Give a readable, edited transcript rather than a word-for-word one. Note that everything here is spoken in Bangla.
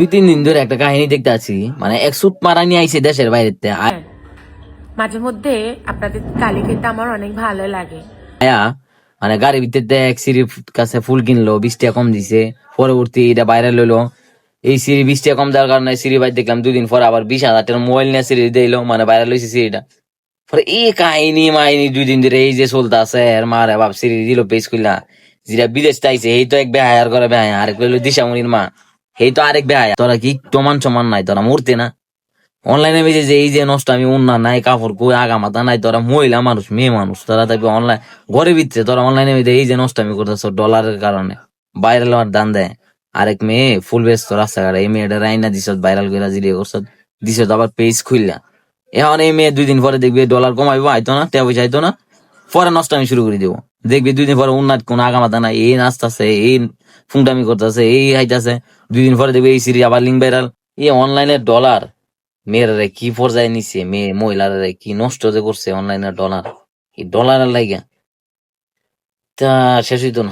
2-3 দিন ধরে একটা কাহিনী দেখতে আছি, মানে এক সুট মারা নিয়ে আইছে দেশের বাইরে মাঝে মধ্যে আপনাদের গালি খেতে আমার অনেক ভালো লাগে। আয়া, মানে গাড়ির ভিতরে এক সিঁড়ির কাছে ফুল কিনলো, 20 টাকা কম দিছে। পরবর্তী এটা ভাইরাল হইলো, এই সিঁড়ি 20 টাকা কম দেওয়ার কারণে সিঁড়ি ভাই দেখলাম 2 দিন পর আবার 20,000 টাকার মোবাইল নিয়ে সিঁড়ি দিলো, মানে ভাইরাল হয়েছে সিঁড়িটা। পরে এই কাহিনী মাহিনী 2 দিন ধরে এই যে চলতে আছে, আর মারে বাপ সিঁড়ি দিল পেজ খুললা, যেটা বিদেশ চাইছে এই তো এক বেহায়ার করে বেহায়া, আরেক হইলো দিশামণির মা, এই তো আরেক বেহায়া। তোরা কি প্রমাণ সমান নাই, তোরা মরতে না অনলাইনে বেজে যে এই যে নষ্ট, আমি উন্না নাই কাপড় কই আগা মাথা নাই, তোরা মহিলা মানুষ মেয়ে মানুষ, তোরা থাকবে অনলাইন ঘরে ভিতরে, তোরা অনলাইনে বেজে এই যে নষ্ট আমি করতেছ ডলারের কারণে ভাইরাল হওয়ার দান দেয়। আরেক মেয়ে ফুল ব্যস্ত রাস্তাঘাটে, এই মেয়েটা রাইনা দিছ ভাইরাল করে জিরিয়ে করছ, দিছ আবার পেজ খুললা। এখন এই মেয়ে 2 দিন পরে দেখবি ডলার কমাইবো, আইতো না টাকা পয়সা আইতো না, পরে নষ্ট আমি শুরু করে দেবো। দেখবি 2 দিন পরে উন্নত কোন আগা মাথা নাই, এই নাচতেছে, এই ফুংটামি করতেছে, এই হাইতাছে। 2 দিন পরে দেখবি এই সিরি আবার লিঙ্ক ভাইরাল। এই অনলাইনে ডলার মেয়েরা কি পর্যায়ে নিছে, মেয়ে মহিলারা কি নষ্ট যে করছে অনলাইনে ডলার, এই ডলারের লাইগা তা শেষ হইতো না।